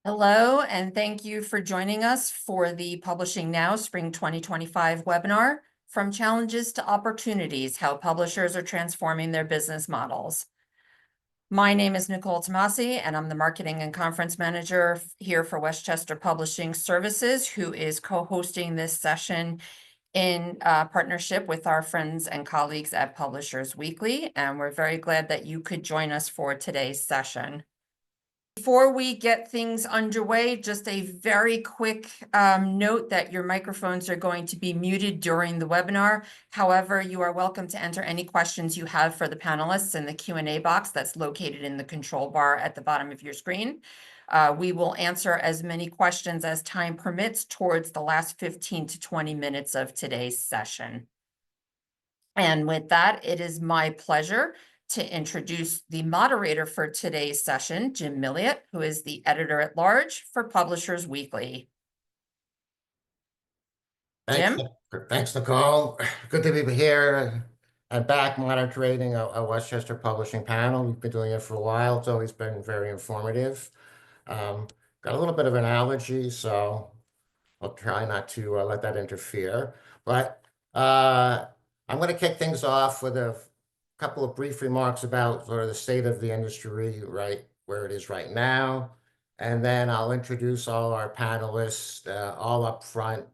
Hello, and thank you for joining us for the Publishing Now Spring 2025 webinar, From Challenges to Opportunities, How Publishers Are Transforming Their Business Models. My name is Nicole Tomasi, and I'm the Marketing and Conference Manager here for Westchester Publishing Services, who is co-hosting this session in partnership with our friends and colleagues at Publishers Weekly, and we're very glad that you could join us for today's session. Before we get things underway, just a very quick note that your microphones are going to be muted during the webinar. However, you are welcome to enter any questions you have for the panelists in the Q&A box that's located in the control bar at the bottom of your screen. We will answer as many questions as time permits towards the last 15 to 20 minutes of today's session. And with that, it is my pleasure to introduce the moderator for today's session, Jim Milliot, who is the editor-at-large for Publishers Weekly. Jim? Thanks, Nicole. Good to be here and back monitoring a Westchester publishing panel. We've been doing it for a while. It's always been very informative. Got a little bit of an allergy, so I'll try not to let that interfere. But I'm going to kick things off with a couple of brief remarks about sort of the state of the industry, right where it is right now. And then I'll introduce all our panelists all up front.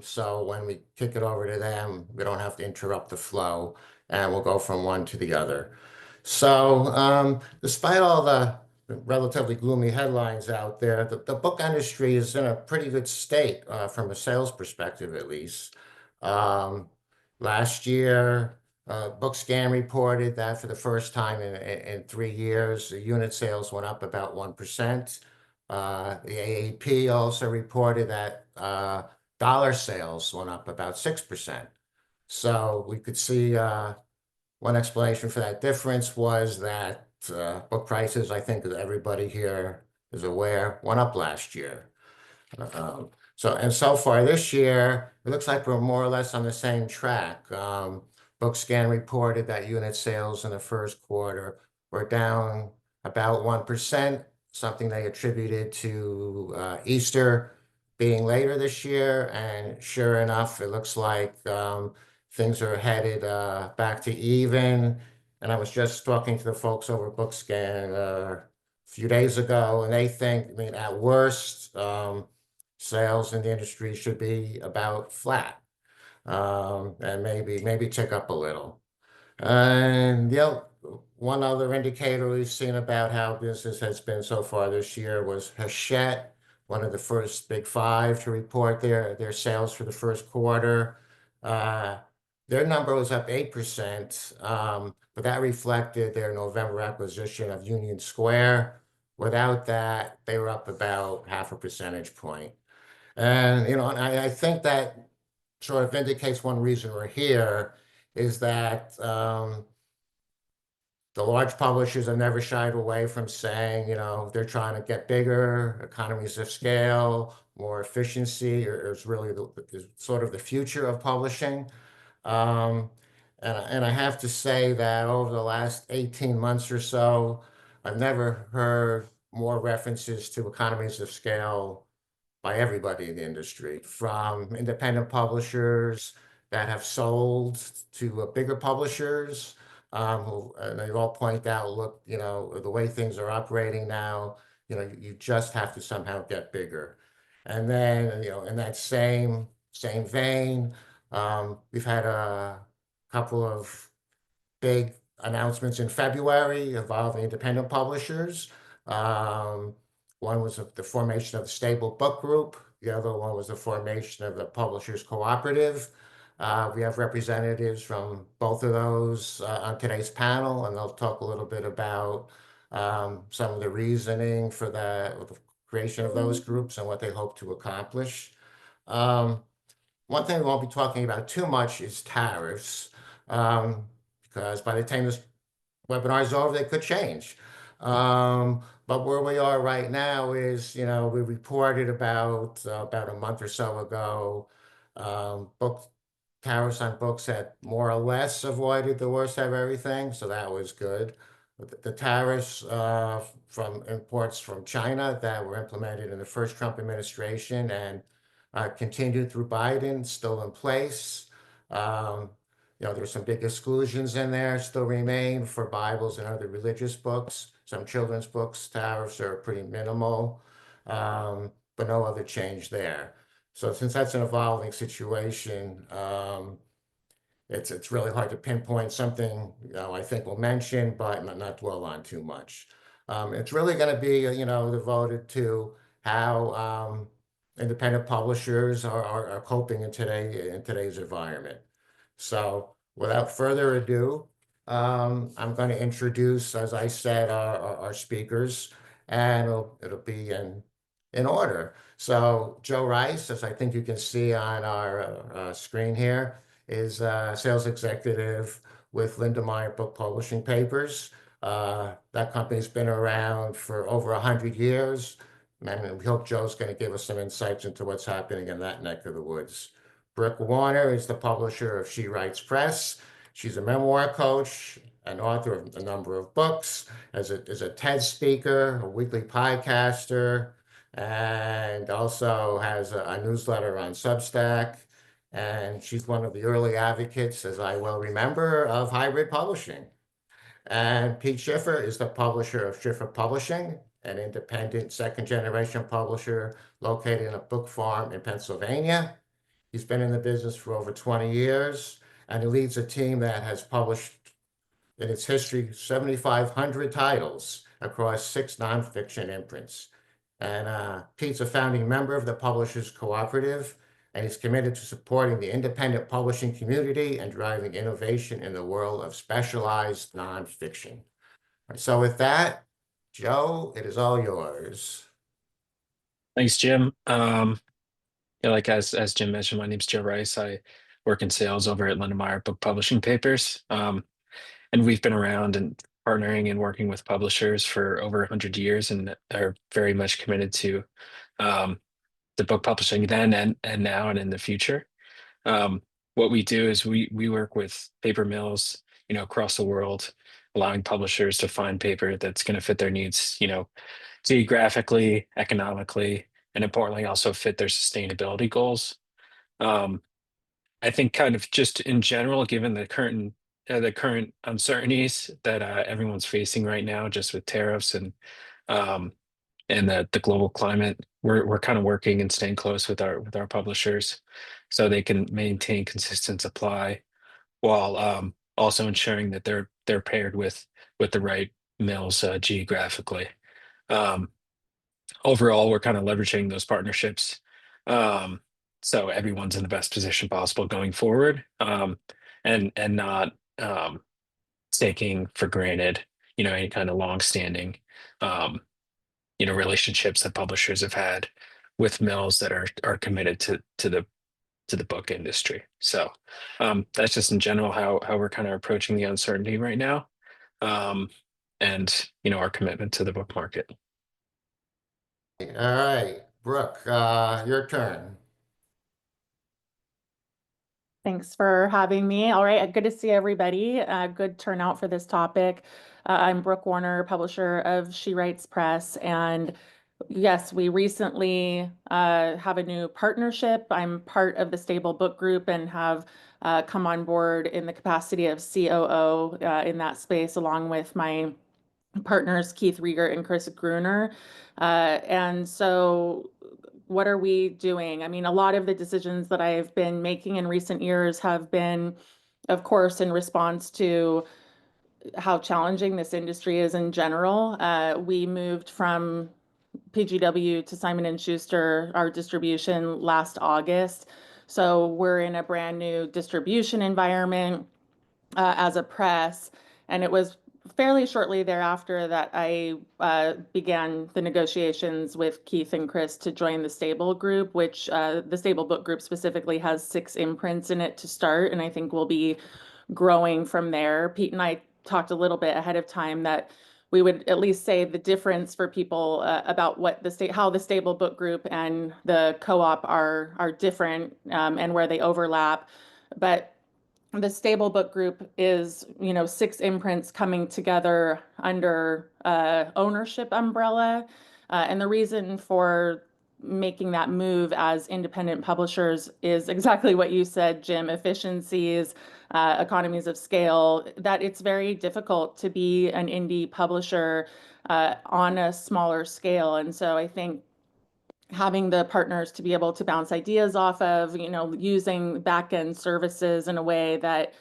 So when we kick it over to them, we don't have to interrupt the flow, and we'll go from one to the other. So despite all the relatively gloomy headlines out there, the book industry is in a pretty good state from a sales perspective, at least. Last year, BookScan reported that for the first time in 3 years, the unit sales went up about 1%. The AAP also reported that dollar sales went up about 6%. So we could see one explanation for that difference was that book prices, I think that everybody here is aware, went up last year. So far this year, it looks like we're more or less on the same track. BookScan reported that unit sales in the first quarter were down about 1%, something they attributed to Easter being later this year. And sure enough, it looks like things are headed back to even. And I was just talking to the folks over BookScan a few days ago, and they think, I mean, at worst, sales in the industry should be about flat, and maybe tick up a little. And one other indicator we've seen about how business has been so far this year was Hachette, one of the first big five to report their sales for the first quarter. Their number was up 8%, but that reflected their November acquisition of Union Square. Without that, they were up about half a percentage point. And, I think that sort of indicates one reason we're here is that the large publishers have never shied away from saying, they're trying to get bigger, economies of scale, more efficiency, or is really is sort of the future of publishing. And I have to say that over the last 18 months or so, I've never heard more references to economies of scale by everybody in the industry, from independent publishers that have sold to bigger publishers, and they all point out, look, the way things are operating now, you just have to somehow get bigger. And then, in that same vein, we've had a couple of big announcements in February involving independent publishers. One was the formation of the Stable Book Group. The other one was the formation of the Publishers Cooperative. We have representatives from both of those on today's panel, and they'll talk a little bit about some of the reasoning for the creation of those groups and what they hope to accomplish. One thing we won't be talking about too much is tariffs, because by the time this webinar is over, they could change. But where we are right now is, we reported about a month or so ago, tariffs on books had more or less avoided the worst of everything, so that was good. the tariffs from imports from China that were implemented in the first Trump administration and continued through Biden, still in place. Um, there's some big exclusions in there still remain for Bibles and other religious books. Some children's books, tariffs are pretty minimal, but no other change there. So since that's an evolving situation, it's really hard to pinpoint something, I think we'll mention, but not dwell on too much. It's really going to be, devoted to how independent publishers are coping in today's environment. So without further ado, I'm going to introduce, as I said, our speakers, and it'll be in order. So Joe Rice, as I think you can see on our screen here, is a sales executive with Lindemeyer Book Publishing Papers. That company's been around for over 100 years, and we hope Joe's going to give us some insights into what's happening in that neck of the woods. Brooke Warner is the publisher of She Writes Press. She's a memoir coach, an author of a number of books, is a TED speaker, a weekly podcaster, and also has a newsletter on Substack. And she's one of the early advocates, as I well remember, of hybrid publishing. And Pete Schiffer is the publisher of Schiffer Publishing, an independent second-generation publisher located in a book farm in Pennsylvania. He's been in the business for over 20 years, and he leads a team that has published in its history 7,500 titles across 6 nonfiction imprints. And Pete's a founding member of the Publishers Cooperative, and he's committed to supporting the independent publishing community and driving innovation in the world of specialized nonfiction. So with that, Joe, it is all yours. Thanks, Jim. Like as Jim mentioned, my name's Joe Rice. I work in sales over at Lindemeyer Book Publishing Papers. And we've been around and partnering and working with publishers for over 100 years and are very much committed to the book publishing then and now and in the future. What we do is we work with paper mills, across the world, allowing publishers to find paper that's going to fit their needs, geographically, economically, and importantly, also fit their sustainability goals. Um, I think kind of just in general, given the current uncertainties that everyone's facing right now, just with tariffs um, and the global climate, we're kind of working and staying close with our publishers so they can maintain consistent supply while also ensuring that they're paired with the right mills geographically. Um, Overall, we're kind of leveraging those partnerships so everyone's in the best position possible going forward, and not taking for granted, any kind of long-standing, relationships that publishers have had with mills that are committed to the book industry. So that's just in general how we're kind of approaching the uncertainty right now, um, and our commitment to the book market. All right, Brooke, your turn. Thanks for having me. All right, good to see everybody. Good turnout for this topic. I'm Brooke Warner, publisher of She Writes Press, and yes, we recently have a new partnership. I'm part of the Stable Book Group and have come on board in the capacity of COO in that space, along with my partners Keith Rieger and Chris Gruner. And so what are we doing? I mean, a lot of the decisions that I've been making in recent years have been, of course, in response to how challenging this industry is in general. We moved from PGW to Simon & Schuster, our distribution, last August. So we're in a brand new distribution environment as a press. And it was fairly shortly thereafter that I began the negotiations with Keith and Chris to join the Stable Group, which the Stable Book Group specifically has 6 imprints in it to start, and I think we'll be growing from there. Pete and I talked a little bit ahead of time that we would at least say the difference for people about what how the Stable Book Group and the co-op are different and where they overlap. But the Stable Book Group is, 6 imprints coming together under ownership umbrella. And the reason for making that move as independent publishers is exactly what you said, Jim: efficiencies, economies of scale. That it's very difficult to be an indie publisher on a smaller scale. And so I think having the partners to be able to bounce ideas off of, using back-end services in a way that,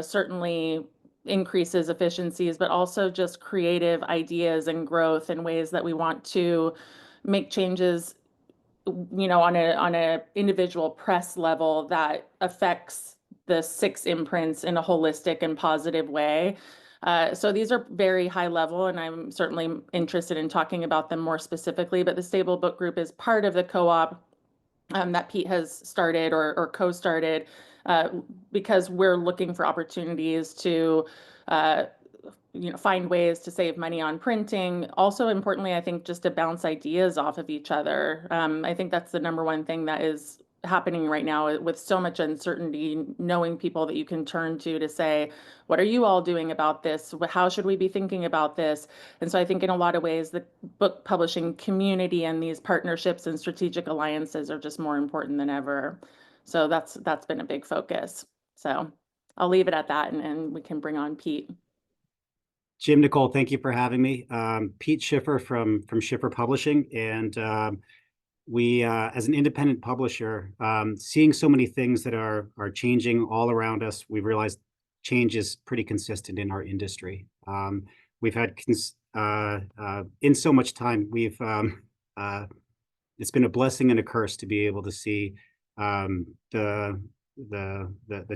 certainly increases efficiencies, but also just creative ideas and growth in ways that we want to make changes, on a individual press level that affects the 6 imprints in a holistic and positive way. So these are very high level, and I'm certainly interested in talking about them more specifically, but the Stable Book Group is part of the co-op that Pete has started or co-started because we're looking for opportunities to find ways to save money on printing. Also, importantly, I think just to bounce ideas off of each other. I think that's the number one thing that is happening right now with so much uncertainty, knowing people that you can turn to say, what are you all doing about this? How should we be thinking about this? And so I think in a lot of ways, the book publishing community and these partnerships and strategic alliances are just more important than ever. So that's been a big focus. So I'll leave it at that, and we can bring on Pete. Jim, Nicole, thank you for having me. Pete Schiffer from Schiffer Publishing, and we, as an independent publisher, seeing so many things that are changing all around us, we've realized change is pretty consistent in our industry. We've had in so much time, it's been a blessing and a curse to be able to see the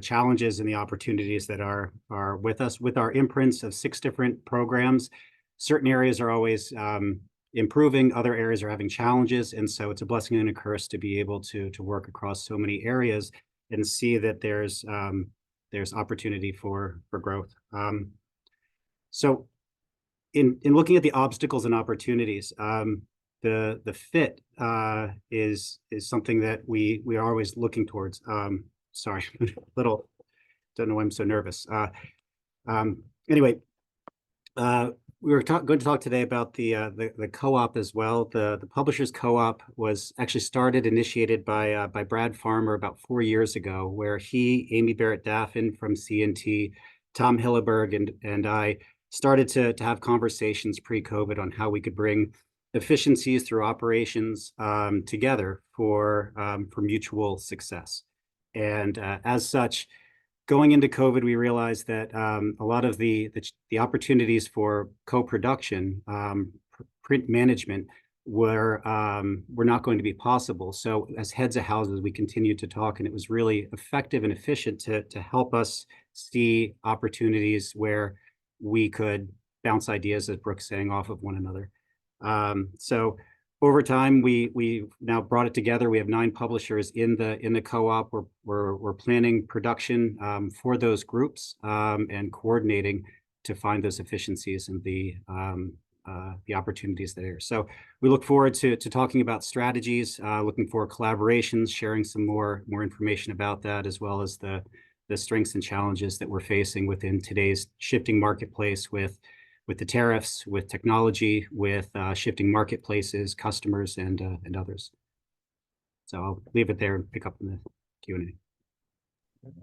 challenges and the opportunities that are with us with our imprints of 6 different programs. Certain areas are always improving, other areas are having challenges, and so it's a blessing and a curse to be able to work across so many areas and see that there's opportunity for growth. So in looking at the obstacles and opportunities, the fit is something that we are always looking towards. Sorry, little, don't know why I'm so nervous. Anyway, we were going to talk today about the co-op as well. The Publishers Co-op was actually initiated by Brad Farmer about 4 years ago, where he, Amy Barrett-Daffin from C&T, Tom Hilleberg, and I started to have conversations pre-COVID on how we could bring efficiencies through operations together for mutual success. And as such, going into COVID, we realized that a lot of the opportunities for co-production, print management, were not going to be possible. So as heads of houses, we continued to talk, and it was really effective and efficient to help us see opportunities where we could bounce ideas, as Brooke's saying, off of one another. So over time, we now brought it together. We have 9 publishers in the co-op. We're planning production for those groups and coordinating to find those efficiencies and the opportunities there. So we look forward to talking about strategies, looking for collaborations, sharing some more information about that, as well as the strengths and challenges that we're facing within today's shifting marketplace with the tariffs, with technology, with shifting marketplaces, customers, and others. So I'll leave it there and pick up in the Q&A.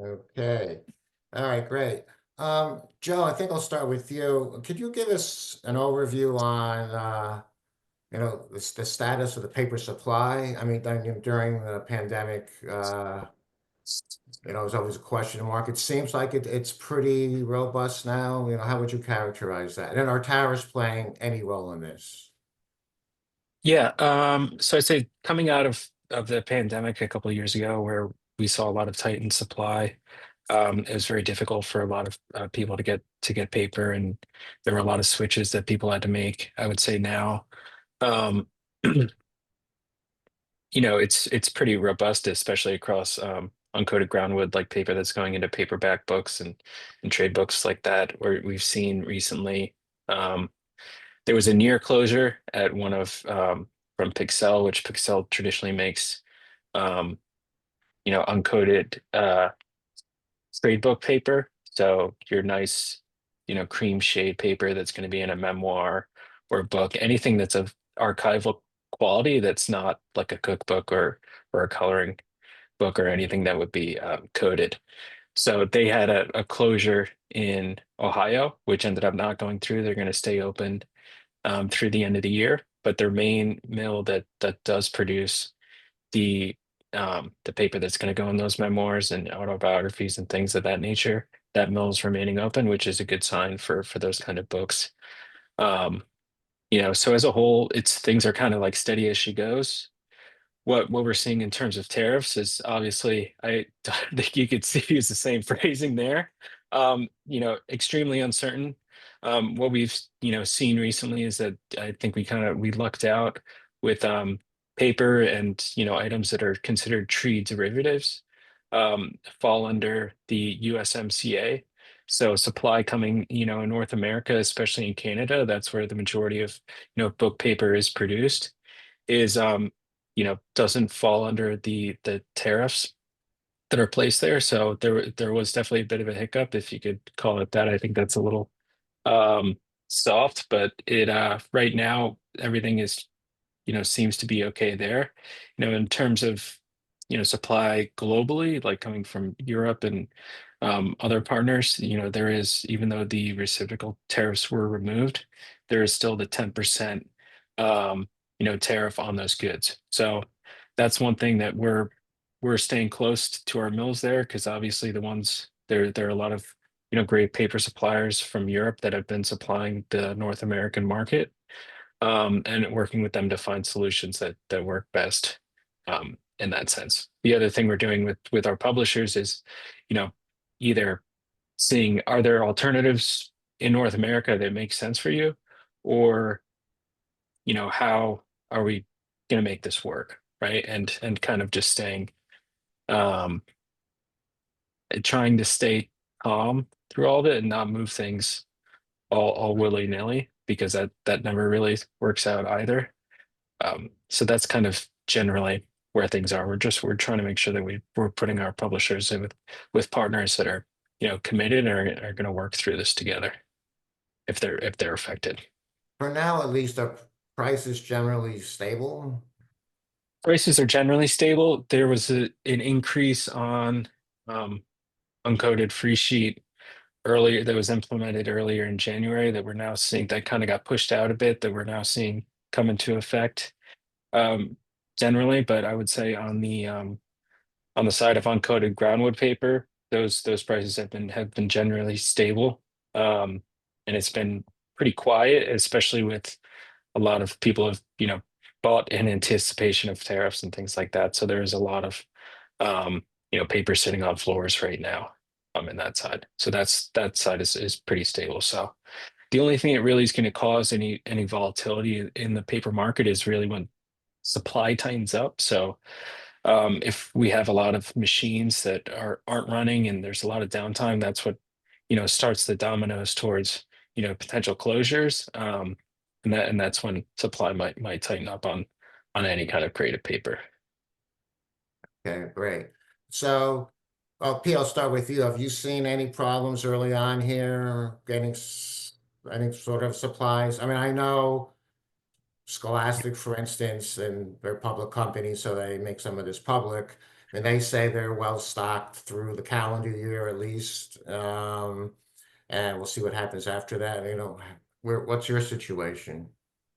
Okay. All right, great. Joe, I think I'll start with you. Could you give us an overview on, the status of the paper supply? I mean, during the pandemic, it was always a question mark. It seems like it's pretty robust now. How would you characterize that? And are tariffs playing any role in this? Yeah, so I'd say coming out of the pandemic a couple of years ago, where we saw a lot of tightened supply, it was very difficult for a lot of people to get paper, and there were a lot of switches that people had to make. I would say now, it's pretty robust, especially across uncoated groundwood like paper that's going into paperback books and trade books like that, where we've seen recently. There was a near closure at one of from Pixel, which Pixel traditionally makes uncoated trade book paper. So your nice, cream shade paper that's going to be in a memoir or a book, anything that's of archival quality that's not like a cookbook or a coloring book or anything that would be coded. So they had a closure in Ohio, which ended up not going through. They're going to stay open through the end of the year, but their main mill that does produce the paper that's going to go in those memoirs and autobiographies and things of that nature, that mill is remaining open, which is a good sign for those kind of books. Um, so as a whole, it's things are kind of like steady as she goes. What we're seeing in terms of tariffs is obviously, I think you could see use the same phrasing there. Extremely uncertain. What we've seen recently is that I think we lucked out with paper and items that are considered tree derivatives fall under the USMCA. So supply coming in North America, especially in Canada, that's where the majority of book paper is produced, is doesn't fall under the tariffs that are placed there. So there was definitely a bit of a hiccup, if you could call it that. I think that's a little um soft, but it right now everything is seems to be okay there. In terms of supply globally, like coming from Europe and other partners, there is, even though the reciprocal tariffs were removed, there is still the 10% tariff on those goods. So that's one thing that we're staying close to our mills there, because obviously there are a lot of great paper suppliers from Europe that have been supplying the North American market, and working with them to find solutions that work best in that sense. The other thing we're doing with our publishers is, either seeing, are there alternatives in North America that make sense for you, or how are we going to make this work, right? And kind of just staying, um, trying to stay calm through all of it and not move things all willy-nilly, because that never really works out either. So that's kind of generally where things are. We're trying to make sure that we're putting our publishers in with partners that are committed and are going to work through this together if they're affected. For now, at least, the price is generally stable. Prices are generally stable. There was an increase on um, uncoated free sheet earlier, that was implemented earlier in January, that we're now seeing, that kind of got pushed out a bit, that we're now seeing come into effect um, generally. But I would say on the side of uncoated groundwood paper, those prices have been generally stable, and it's been pretty quiet, especially with a lot of people have bought in anticipation of tariffs and things like that. So there is a lot of paper sitting on floors right now in that side. So that side is pretty stable. So the only thing that really is going to cause any volatility in the paper market is really when supply tightens up. So if we have a lot of machines that aren't running and there's a lot of downtime, that's what starts the dominoes towards potential closures, and that's when supply might tighten up on any kind of creative paper. Okay, great. So, well, P, I'll start with you. Have you seen any problems early on here getting any sort of supplies? I mean, I know Scholastic, for instance, and they're public companies, so they make some of this public, and they say they're well stocked through the calendar year at least. And we'll see what happens after that. What's your situation?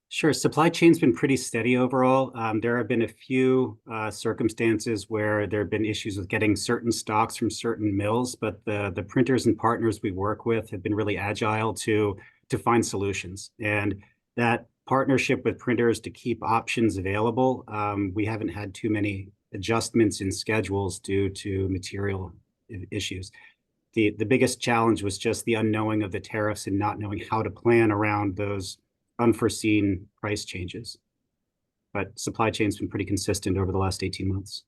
Sure. Supply chain's been pretty steady overall. There have been a few circumstances where there have been issues with getting certain stocks from certain mills, but the printers and partners we work with have been really agile to find solutions. And that partnership with printers to keep options available, we haven't had too many adjustments in schedules due to material issues. The biggest challenge was just the unknowing of the tariffs and not knowing how to plan around those unforeseen price changes. But supply chain's been pretty consistent over the last 18 months.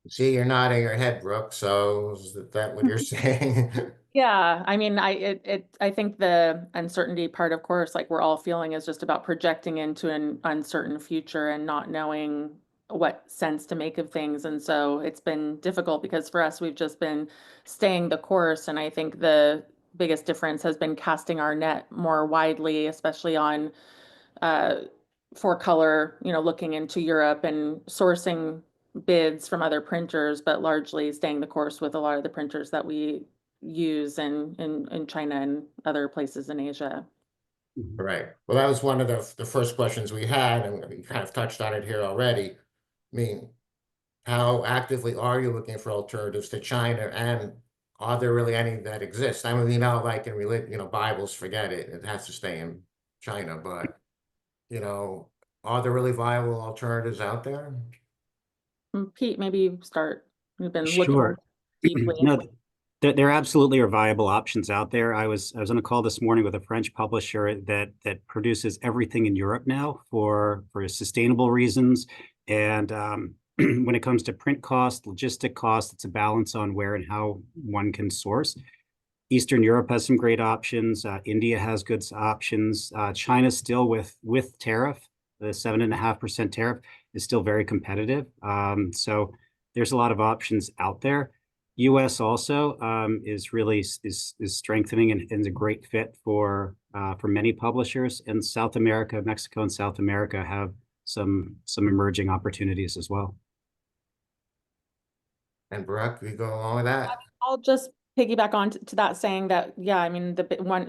See, you're nodding your head, Brooke. So is that what you're saying? Yeah, I mean, I think the uncertainty part, of course, like we're all feeling, is just about projecting into an uncertain future and not knowing what sense to make of things. And so it's been difficult because for us, we've just been staying the course. And I think the biggest difference has been casting our net more widely, especially on for color, looking into Europe and sourcing bids from other printers, but largely staying the course with a lot of the printers that we use in China and other places in Asia. Right. Well, that was one of the first questions we had, and we kind of touched on it here already. I mean, how actively are you looking for alternatives to China, and are there really any that exist? I mean, like in Bibles, forget it. It has to stay in China, but are there really viable alternatives out there? Pete, maybe you start. You've been looking Sure. deeply. No, there absolutely are viable options out there. I was on a call this morning with a French publisher that produces everything in Europe now for sustainable reasons. And when it comes to print cost, logistic cost, it's a balance on where and how one can source. Eastern Europe has some great options. India has good options. China still with tariff, the 7.5% tariff is still very competitive. So there's a lot of options out there. U.S. also is really is strengthening and is a great fit for many publishers. And South America, Mexico, and South America have some emerging opportunities as well. And Brooke, you go along with that? I'll just piggyback on to that, saying that, yeah, I mean,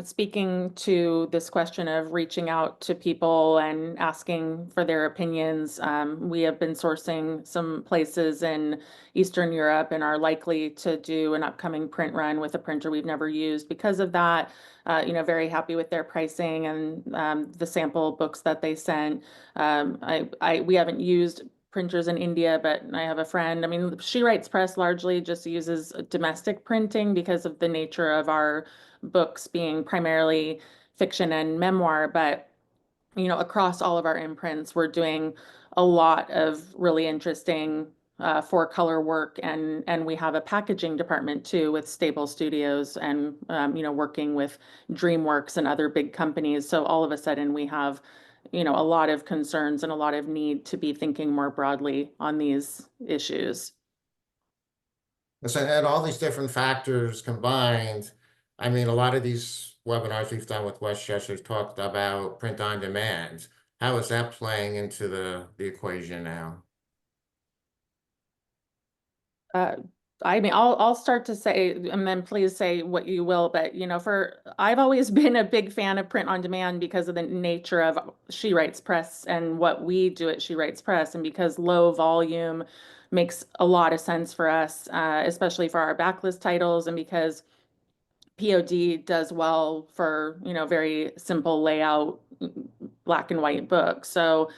speaking to this question of reaching out to people and asking for their opinions, we have been sourcing some places in Eastern Europe and are likely to do an upcoming print run with a printer we've never used because of that. Very happy with their pricing and the sample books that they sent. We haven't used printers in India, but I have a friend. I mean, She Writes Press largely just uses domestic printing because of the nature of our books being primarily fiction and memoir. But, across all of our imprints, we're doing a lot of really interesting for color work, and we have a packaging department too with Stable Studios and working with DreamWorks and other big companies. So all of a sudden we have a lot of concerns and a lot of need to be thinking more broadly on these issues. So, and all these different factors combined, I mean, a lot of these webinars we've done with Westchester talked about print on demand. How is that playing into the equation now? I mean, I'll start to say, and then please say what you will, but I've always been a big fan of print on demand because of the nature of She Writes Press and what we do at She Writes Press, and because low volume makes a lot of sense for us, especially for our backlist titles, and because POD does well for very simple layout, black and white books. So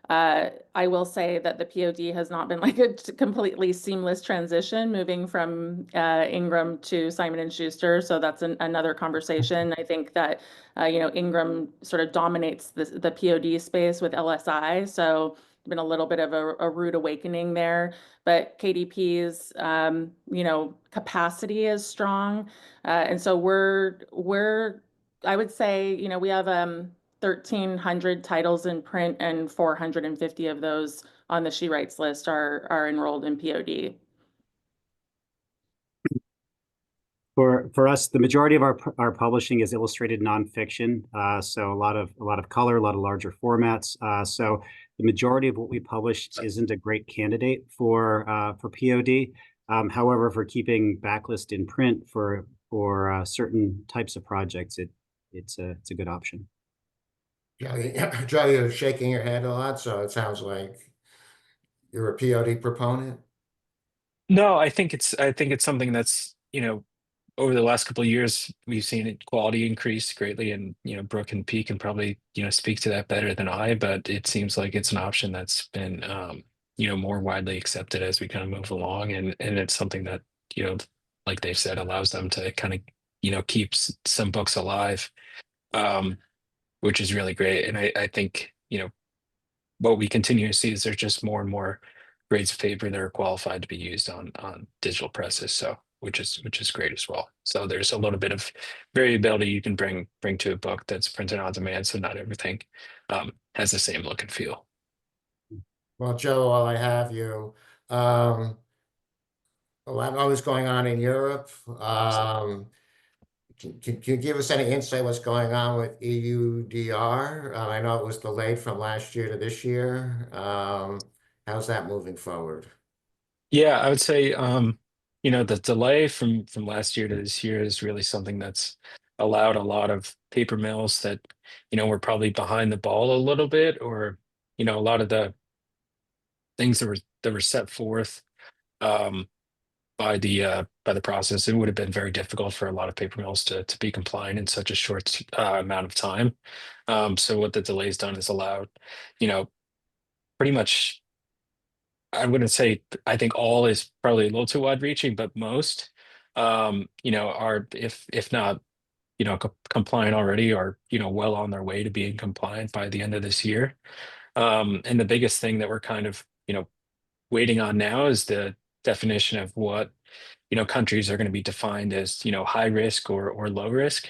I will say that the POD has not been like a completely seamless transition moving from Ingram to Simon and Schuster. So that's another conversation. I think that Ingram sort of dominates the POD space with LSI. So been a little bit of a rude awakening there. But KDP's capacity is strong, and so I would say we have 1,300 titles in print, and 450 of those on the She Writes list are enrolled in POD. For us, the majority of our publishing is illustrated nonfiction, so a lot of color, a lot of larger formats. So the majority of what we publish isn't a great candidate for POD. However, for keeping backlist in print for certain types of projects, it's a good option. Joe, you're shaking your head a lot, so it sounds like you're a POD proponent. No, I think it's something that's, over the last couple of years, we've seen it quality increase greatly, and Brooke and Pete can probably speak to that better than I, but it seems like it's an option that's been more widely accepted as we kind of move along, and it's something that like they've said, allows them to kind of keep some books alive, which is really great. And I think what we continue to see is there's just more and more grades of paper that are qualified to be used on digital presses. So which is great as well. So there's a little bit of variability you can bring to a book that's printed on demand. So not everything has the same look and feel. Well, Joe, while I have you, a lot always going on in Europe. Can you give us any insight what's going on with EUDR? I know it was delayed from last year to this year. How's that moving forward? Yeah, I would say, the delay from last year to this year is really something that's allowed a lot of paper mills that, were probably behind the ball a little bit, or, a lot of the things that were set forth um, by the process. It would have been very difficult for a lot of paper mills to be compliant in such a short amount of time. So what the delay's done is allowed, pretty much. I wouldn't say I think all is probably a little too wide reaching, but most, are if not, compliant already, or well on their way to being compliant by the end of this year. And the biggest thing that we're kind of waiting on now is the definition of what countries are going to be defined as high risk or low risk,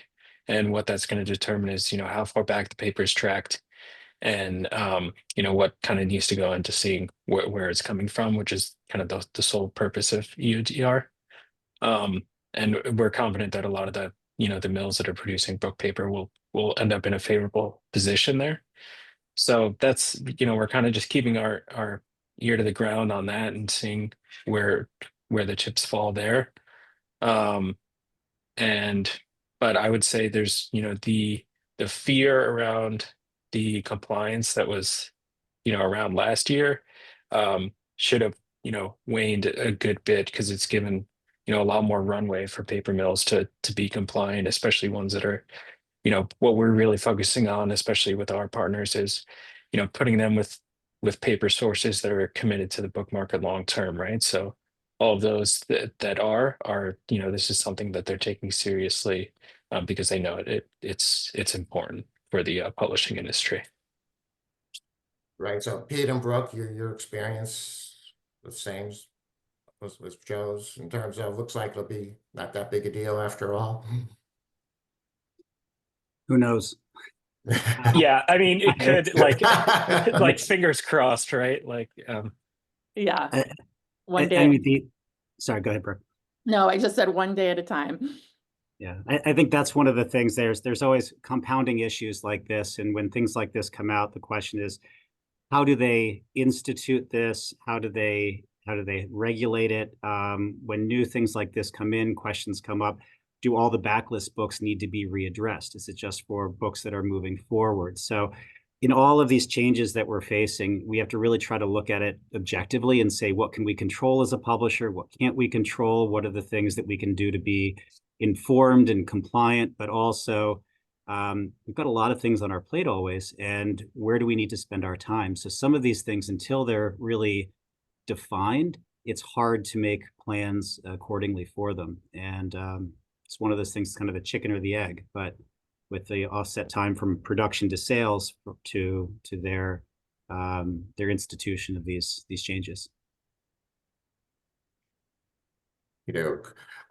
and what that's going to determine is how far back the paper is tracked, and what kind of needs to go into seeing where it's coming from, which is kind of the sole purpose of EUDR. Um, and we're confident that a lot of the mills that are producing book paper will end up in a favorable position there. So that's we're kind of just keeping our ear to the ground on that and seeing where the chips fall there. Um, and but I would say there's the fear around the compliance that was around last year, should have waned a good bit, because it's given a lot more runway for paper mills to be compliant, especially ones that are what we're really focusing on, especially with our partners, is putting them with paper sources that are committed to the book market long term, right? So all of those that are this is something that they're taking seriously, because they know it's important for the publishing industry. Right. So Pete and Brooke, your experience the same as Joe's in terms of looks like it'll be not that big a deal after all. Who knows? Yeah, I mean, it could, like fingers crossed, right? Yeah, I, one I day. mean, sorry, go ahead, Brooke. No, I just said one day at a time. Yeah, I think that's one of the things. There's always compounding issues like this, and when things like this come out, the question is, how do they institute this? How do they regulate it? When new things like this come in, questions come up. Do all the backlist books need to be readdressed? Is it just for books that are moving forward? So in all of these changes that we're facing, we have to really try to look at it objectively and say, what can we control as a publisher? What can't we control? What are the things that we can do to be informed and compliant, but also we've got a lot of things on our plate always, and where do we need to spend our time? So some of these things, until they're really defined, it's hard to make plans accordingly for them. And it's one of those things, kind of a chicken or the egg, but with the offset time from production to sales to their institution of these changes.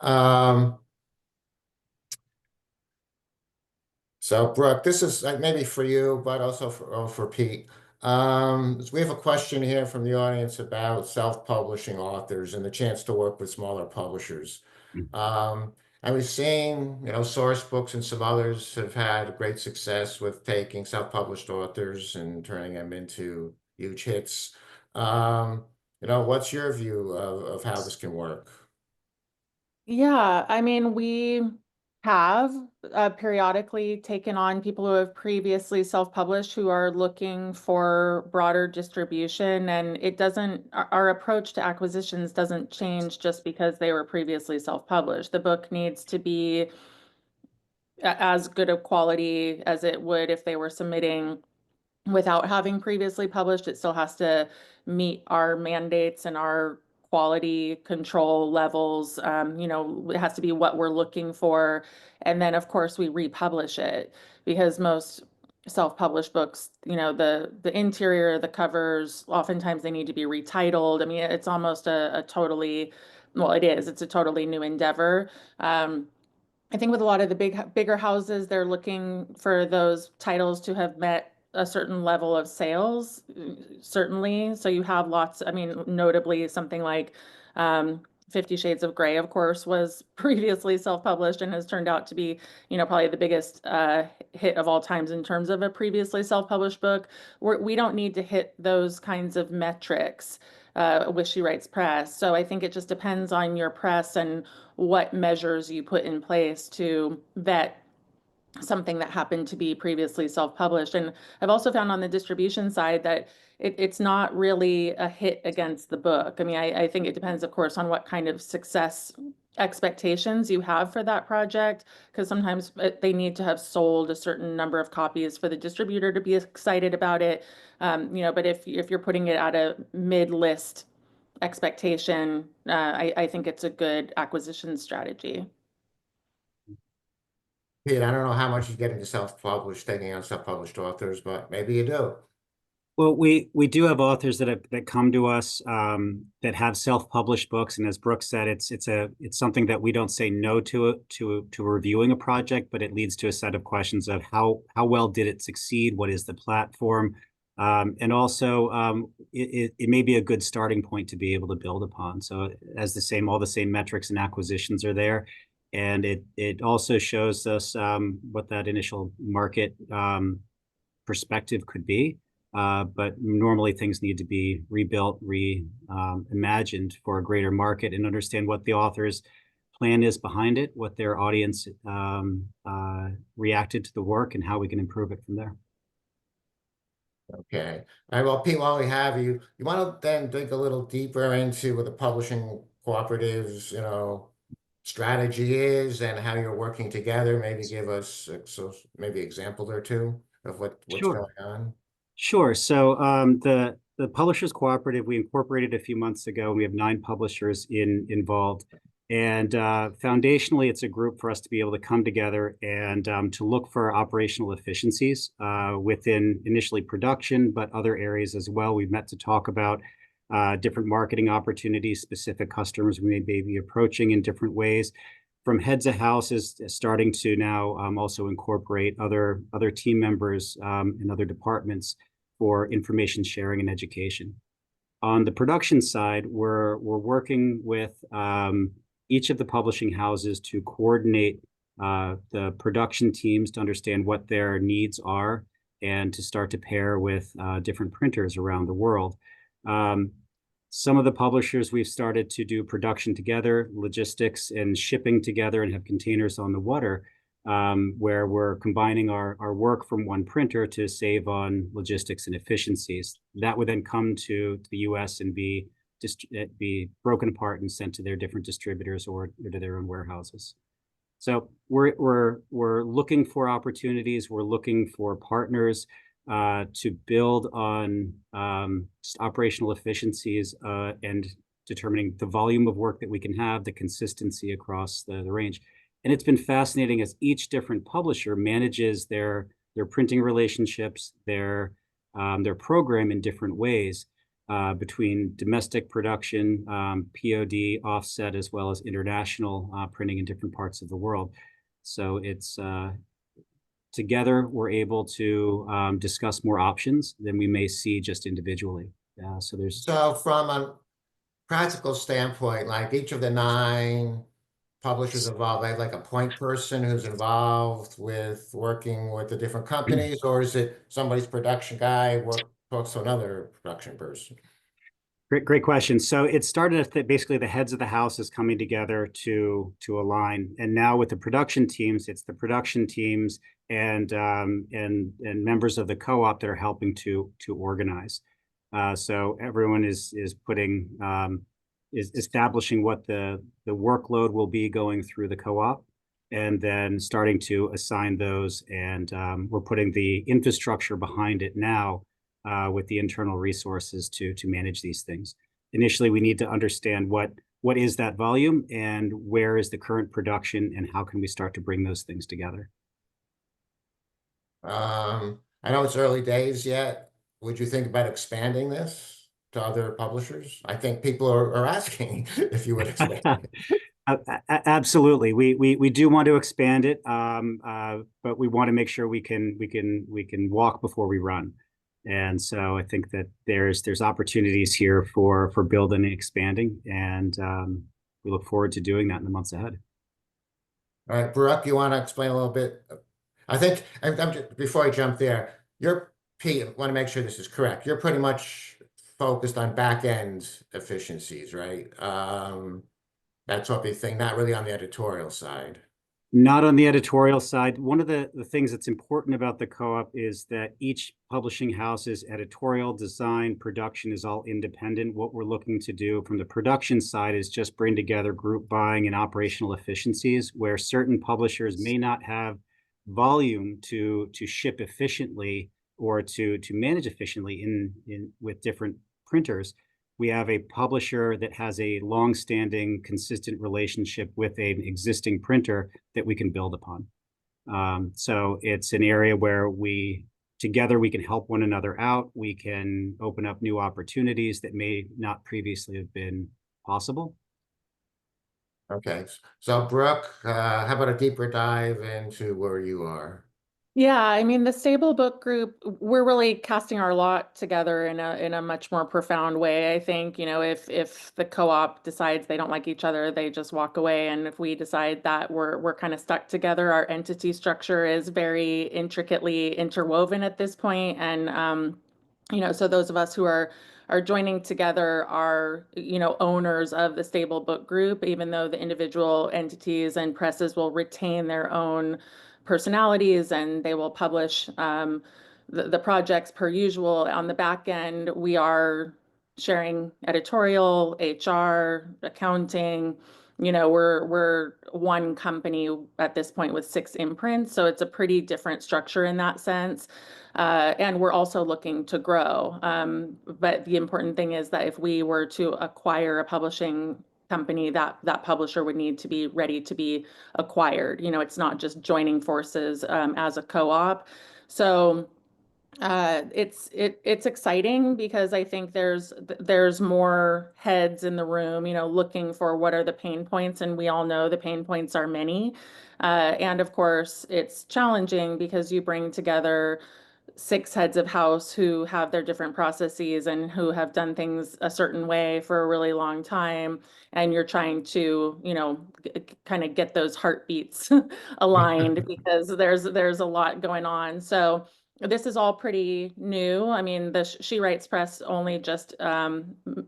Um, so Brooke, this is maybe for you, but also for Pete. So we have a question here from the audience about self-publishing authors and the chance to work with smaller publishers. And we've seen, Source Books and some others have had great success with taking self-published authors and turning them into huge hits. What's your view of how this can work? Yeah, I mean, we have periodically taken on people who have previously self-published who are looking for broader distribution, and it doesn't, our approach to acquisitions doesn't change just because they were previously self-published. The book needs to be as good a quality as it would if they were submitting without having previously published. It still has to meet our mandates and our quality control levels. It has to be what we're looking for. And then, of course, we republish it, because most self-published books, the interior, the covers, oftentimes they need to be retitled. I mean, it's almost a totally, well, it's a totally new endeavor. I think with a lot of the bigger houses, they're looking for those titles to have met a certain level of sales, certainly. So you have lots, I mean, notably something like 50 Shades of Grey, of course, was previously self-published and has turned out to be, probably the biggest hit of all times in terms of a previously self-published book. We don't need to hit those kinds of metrics with She Writes Press. So I think it just depends on your press and what measures you put in place to vet something that happened to be previously self-published. And I've also found on the distribution side that it's not really a hit against the book. I mean, I think it depends, of course, on what kind of success expectations you have for that project, because sometimes they need to have sold a certain number of copies for the distributor to be excited about it. But if you're putting it at a mid-list expectation, I think it's a good acquisition strategy. Pete, I don't know how much you get into self-published, taking on self-published authors, but maybe you do. Well, we do have authors that come to us that have self-published books, and as Brooke said, it's something that we don't say no to reviewing a project, but it leads to a set of questions of how well did it succeed, what is the platform, and also it may be a good starting point to be able to build upon. So all the same metrics and acquisitions are there, and it also shows us what that initial market perspective could be. But normally things need to be rebuilt, reimagined for a greater market, and understand what the author's plan is behind it, what their audience reacted to the work, and how we can improve it from there. Okay. All right. Well, Pete, while we have you, you want to then dig a little deeper into what the publishing cooperatives, strategy is and how you're working together. Maybe give us maybe example or two of what's Sure. going on. Sure. So the Publishers Cooperative, we incorporated a few months ago. We have 9 publishers involved. And foundationally, it's a group for us to be able to come together and to look for operational efficiencies within initially production, but other areas as well. We've met to talk about different marketing opportunities, specific customers we may be approaching in different ways. From heads of houses, starting to now also incorporate other team members in other departments for information sharing and education. On the production side, we're working with each of the publishing houses to coordinate the production teams to understand what their needs are and to start to pair with different printers around the world. Some of the publishers, we've started to do production together, logistics and shipping together, and have containers on the water where we're combining our work from one printer to save on logistics and efficiencies. That would then come to the US and be broken apart and sent to their different distributors or to their own warehouses. So we're looking for opportunities. We're looking for partners to build on operational efficiencies and determining the volume of work that we can have, the consistency across the range. And it's been fascinating as each different publisher manages their printing relationships, their program in different ways between domestic production, POD, offset, as well as international printing in different parts of the world. So it's together, we're able to discuss more options than we may see just individually. So from a practical standpoint, like each of the 9 publishers involved, they have like a point person who's involved with working with the different companies, or is it somebody's production guy talks to another production person? Great question. So it started at basically the heads of the houses coming together to align, and now with the production teams, it's the production teams and members of the co-op that are helping to organize. So everyone is establishing what the workload will be going through the co-op, and then starting to assign those, and we're putting the infrastructure behind it now. With the internal resources to manage these things. Initially, we need to understand what is that volume and where is the current production and how can we start to bring those things together. I know it's early days yet. Would you think about expanding this to other publishers? I think people are asking if you would expand. Absolutely. We do want to expand it, but we want to make sure we can walk before we run. And so I think that there's opportunities here for building and expanding, and we look forward to doing that in the months ahead. All right, Brooke, you want to explain a little bit? I think, before I jump there, Pete, I want to make sure this is correct. You're pretty much focused on back end efficiencies, right? That sort of thing, not really on the editorial side. Not on the editorial side. One of the things that's important about the co-op is that each publishing house's editorial, design, production is all independent. What we're looking to do from the production side is just bring together group buying and operational efficiencies, where certain publishers may not have volume to ship efficiently or to manage efficiently in with different printers. We have a publisher that has a long-standing, consistent relationship with an existing printer that we can build upon. So it's an area where together we can help one another out. We can open up new opportunities that may not previously have been possible. Okay, so Brooke, how about a deeper dive into where you are? Yeah, I mean, the Stable Book Group, we're really casting our lot together in a much more profound way. I think, if the co-op decides they don't like each other, they just walk away. And if we decide that we're kind of stuck together, our entity structure is very intricately interwoven at this point. And so those of us who are joining together are, owners of the Stable Book Group, even though the individual entities and presses will retain their own personalities and they will publish the projects per usual. On the back end, we are sharing editorial, HR, accounting. We're one company at this point with 6 imprints, so it's a pretty different structure in that sense. And we're also looking to grow. But the important thing is that if we were to acquire a publishing company, that publisher would need to be ready to be acquired. It's not just joining forces as a co-op. So it's exciting because I think there's more heads in the room, looking for what are the pain points, and we all know the pain points are many. And of course, it's challenging because you bring together 6 heads of house who have their different processes and who have done things a certain way for a really long time. And you're trying to, kind of get those heartbeats aligned because there's a lot going on. So this is all pretty new. I mean, the She Writes Press only just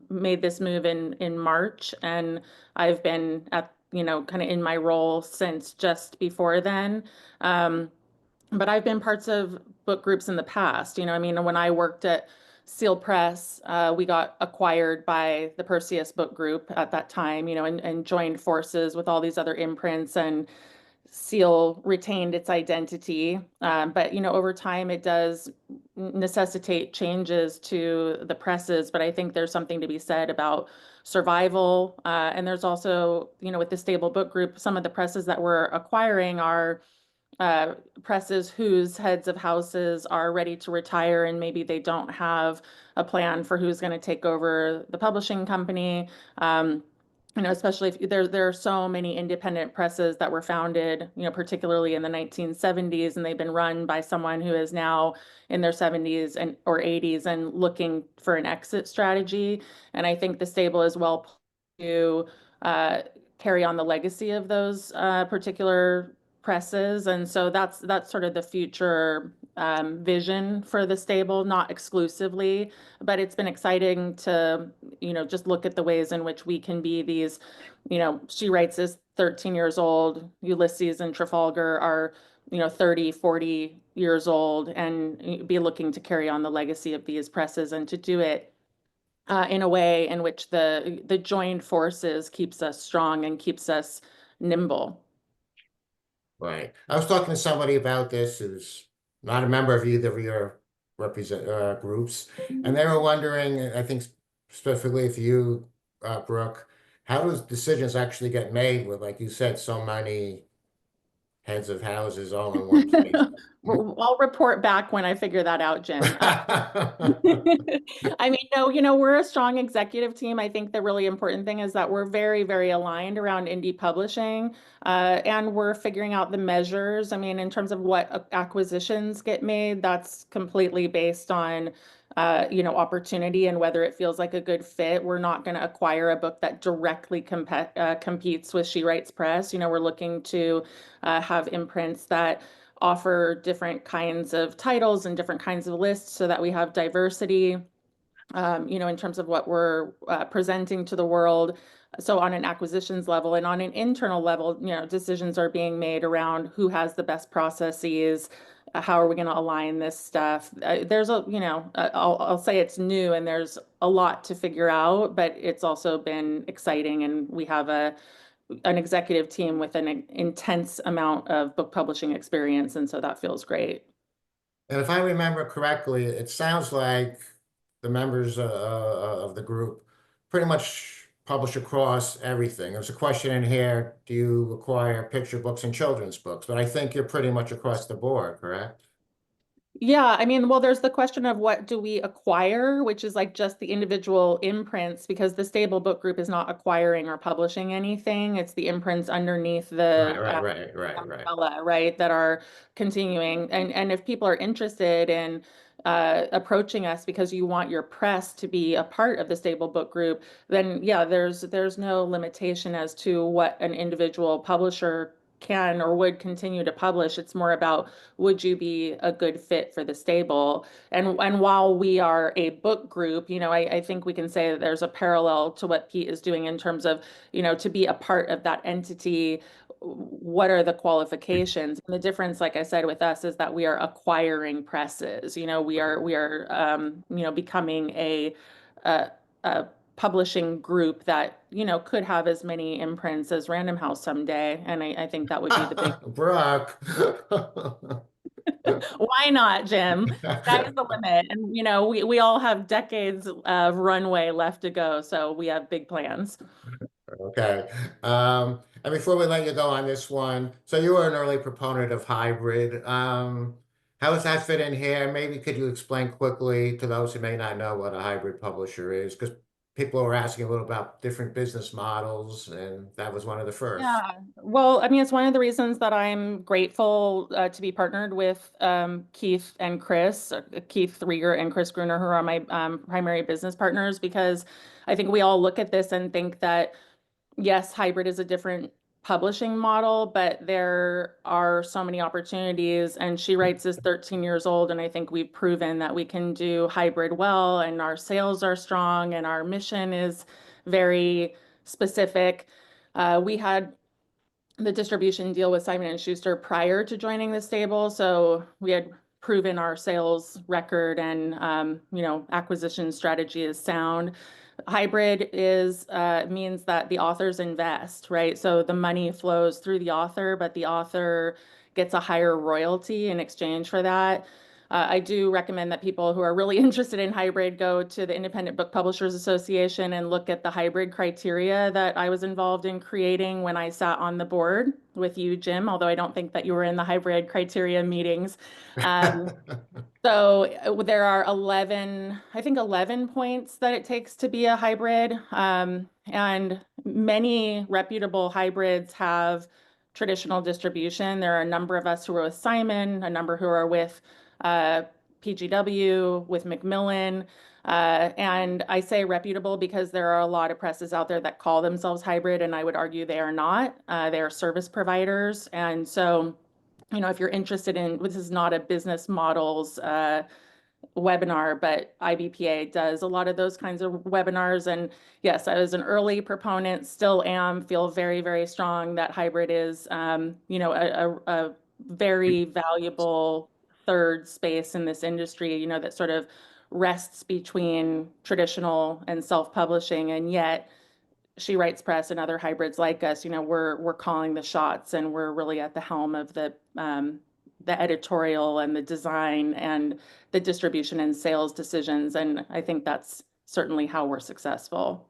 made this move in March, and I've been at, kind of in my role since just before then. But I've been parts of book groups in the past. I mean, when I worked at Seal Press, we got acquired by the Perseus Book Group at that time, and joined forces with all these other imprints, and Seal retained its identity. But, over time, it does necessitate changes to the presses. But I think there's something to be said about survival. And there's also, with the Stable Book Group, some of the presses that we're acquiring are presses whose heads of houses are ready to retire, and maybe they don't have a plan for who's going to take over the publishing company. Especially if there are so many independent presses that were founded, particularly in the 1970s, and they've been run by someone who is now in their 70s and or 80s and looking for an exit strategy. And I think the stable is well to carry on the legacy of those particular presses. And so that's sort of the future vision for the stable, not exclusively, but it's been exciting to, just look at the ways in which we can be these, She Writes is 13 years old, Ulysses and Trafalgar are, 30, 40 years old, and be looking to carry on the legacy of these presses and to do it in a way in which the joined forces keeps us strong and keeps us nimble. Right. I was talking to somebody about this who's not a member of either of your groups, and they were wondering, I think specifically for you, Brooke, how does decisions actually get made with, like you said, so many heads of houses all in one place. I'll report back when I figure that out, Jim. I mean, no, we're a strong executive team. I think the really important thing is that we're very, very aligned around indie publishing, and we're figuring out the measures. I mean, in terms of what acquisitions get made, that's completely based on, opportunity and whether it feels like a good fit. We're not going to acquire a book that directly competes with She Writes Press. We're looking to have imprints that offer different kinds of titles and different kinds of lists so that we have diversity, in terms of what we're presenting to the world. So on an acquisitions level and on an internal level, decisions are being made around who has the best processes, how are we going to align this stuff. There's I'll say it's new and there's a lot to figure out, but it's also been exciting, and we have an executive team with an intense amount of book publishing experience, and so that feels great. And if I remember correctly, it sounds like the members of the group pretty much publish across everything. There's a question in here, do you acquire picture books and children's books? But I think you're pretty much across the board, correct? Yeah, I mean, well, there's the question of what do we acquire, which is like just the individual imprints, because the Stable Book Group is not acquiring or publishing anything. It's the imprints underneath the Right. umbrella, right, that are continuing. And if people are interested in approaching us because you want your press to be a part of the Stable Book Group, then yeah, there's no limitation as to what an individual publisher can or would continue to publish. It's more about, would you be a good fit for the stable? And while we are a book group, I think we can say that there's a parallel to what Pete is doing in terms of, to be a part of that entity. What are the qualifications? And the difference, like I said, with us is that we are acquiring presses. We are becoming a publishing group that could have as many imprints as Random House someday, and I think that would be the big Brock. why not, Jim? Sky's the limit, and we all have decades of runway left to go, so we have big plans. Okay. And before we let you go on this one, so you were an early proponent of hybrid. How does that fit in here? Maybe could you explain quickly to those who may not know what a hybrid publisher is? Because people were asking a little about different business models, and that was one of the first. Yeah, well, I mean, it's one of the reasons that I'm grateful to be partnered with Keith and Chris, Keith Rieger and Chris Gruner, who are my primary business partners, because I think we all look at this and think that, yes, hybrid is a different publishing model, but there are so many opportunities. And She Writes is 13 years old, and I think we've proven that we can do hybrid well, and our sales are strong, and our mission is very specific. We had the distribution deal with Simon & Schuster prior to joining the stable, so we had proven our sales record and acquisition strategy is sound. Hybrid means that the authors invest, right? So the money flows through the author, but the author gets a higher royalty in exchange for that. I do recommend that people who are really interested in hybrid go to the Independent Book Publishers Association and look at the hybrid criteria that I was involved in creating when I sat on the board with you, Jim, although I don't think that you were in the hybrid criteria meetings. So there are 11 points that it takes to be a hybrid. And many reputable hybrids have traditional distribution. There are a number of us who are with Simon, a number who are with PGW, with Macmillan. And I say reputable because there are a lot of presses out there that call themselves hybrid, and I would argue they are not. They are service providers. And so if you're interested in, this is not a business models webinar, but IBPA does a lot of those kinds of webinars. And yes, I was an early proponent, still am, feel very, very strong that hybrid is, a very valuable third space in this industry, that sort of rests between traditional and self-publishing. And yet She Writes Press and other hybrids like us, we're calling the shots, and we're really at the helm of the editorial and the design and the distribution and sales decisions. And I think that's certainly how we're successful.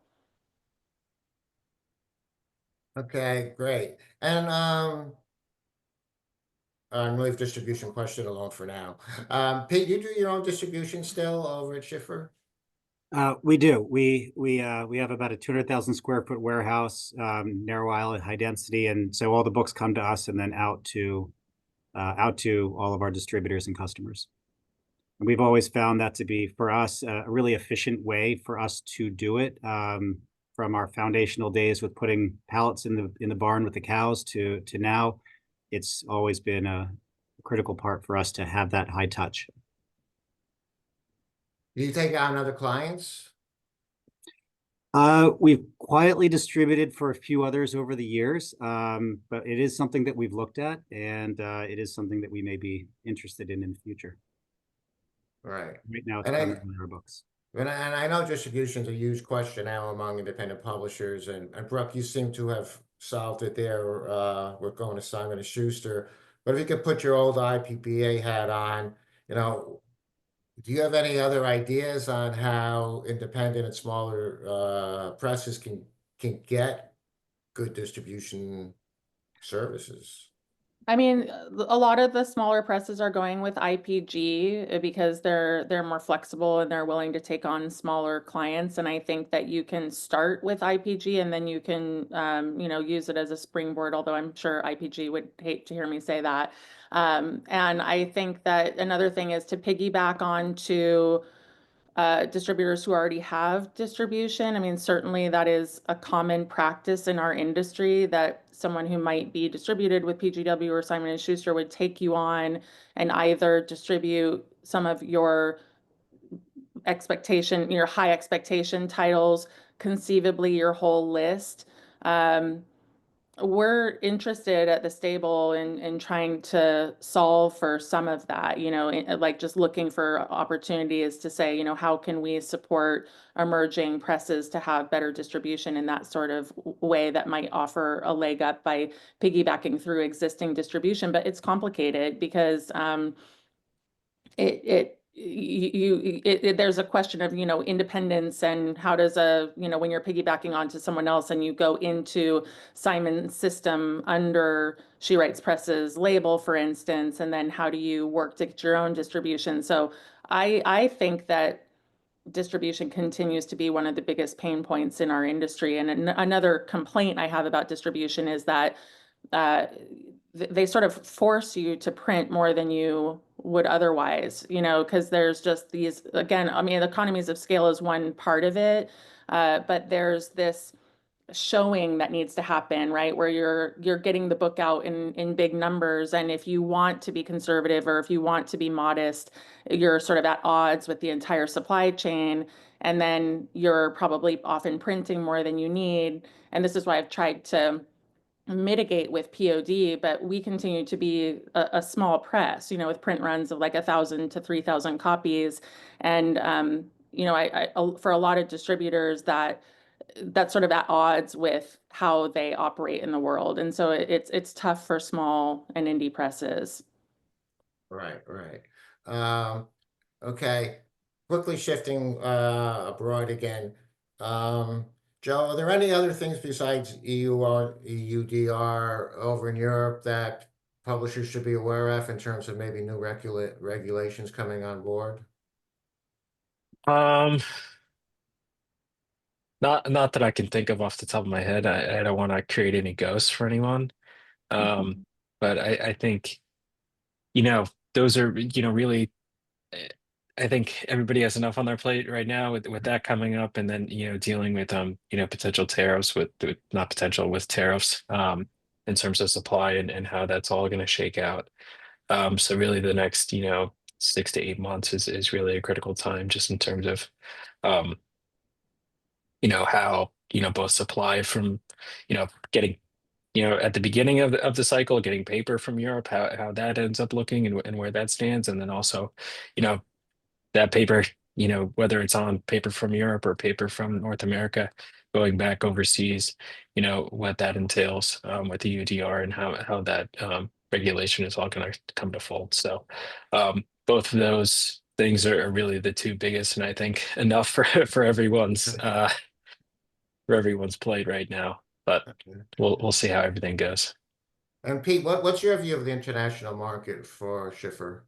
Okay, great. And and leave distribution question alone for now. Pete, you do your own distribution still over at Schiffer? We do. We have about a 200,000 square foot warehouse, narrow aisle, high density, and so all the books come to us and then out to all of our distributors and customers. And we've always found that to be, for us, a really efficient way for us to do it. From our foundational days with putting pallets in the barn with the cows to now, it's always been a critical part for us to have that high touch. Do you take on other clients? We've quietly distributed for a few others over the years, but it is something that we've looked at, and it is something that we may be interested in the future. Right. Right now, it's And I- primarily our books. And I know distribution's a huge question now among independent publishers, and Brooke, you seem to have solved it there. We're going to Simon & Schuster. But if you could put your old IPPA hat on, do you have any other ideas on how independent and smaller presses can get good distribution services? I mean, a lot of the smaller presses are going with IPG because they're more flexible and they're willing to take on smaller clients. And I think that you can start with IPG and then you can, use it as a springboard, although I'm sure IPG would hate to hear me say that. And I think that another thing is to piggyback on to distributors who already have distribution. I mean, certainly that is a common practice in our industry that someone who might be distributed with PGW or Simon & Schuster would take you on and either distribute some of your high expectation titles, conceivably your whole list. We're interested at the stable in trying to solve for some of that, like just looking for opportunities to say, how can we support emerging presses to have better distribution in that sort of way that might offer a leg up by piggybacking through existing distribution. But it's complicated because there's a question of, independence and how does when you're piggybacking onto someone else and you go into Simon's system under She Writes Press's label, for instance, and then how do you work to get your own distribution? So I think that distribution continues to be one of the biggest pain points in our industry. And another complaint I have about distribution is that they sort of force you to print more than you would otherwise, because there's just these, again, I mean, economies of scale is one part of it, but there's this showing that needs to happen, right? Where you're getting the book out in big numbers. And if you want to be conservative or if you want to be modest, you're sort of at odds with the entire supply chain. And then you're probably often printing more than you need. And this is why I've tried to mitigate with POD, but we continue to be a small press, with print runs of like 1,000 to 3,000 copies. And, I for a lot of distributors that's sort of at odds with how they operate in the world. And so it's tough for small and indie presses. Right. Okay. Quickly shifting abroad again. Joe, are there any other things besides EU or EUDR over in Europe that publishers should be aware of in terms of maybe new regulations coming on board? Not that I can think of off the top of my head. I don't want to create any ghosts for anyone. But I think, those are, really, eh, I think everybody has enough on their plate right now with that coming up, and then, dealing with potential tariffs with not potential with tariffs in terms of supply and how that's all going to shake out. So really the next, 6 to 8 months is really a critical time just in terms of how, both supply from, getting, at the beginning of the cycle, getting paper from Europe, how that ends up looking and where that stands. And then also, that paper, whether it's on paper from Europe or paper from North America, going back overseas, what that entails with the UDR and how that regulation is all going to come to fold. So both of those things are really the two biggest, and I think enough for everyone's plate right now. But we'll see how everything goes. And Pete, what's your view of the international market for Schiffer?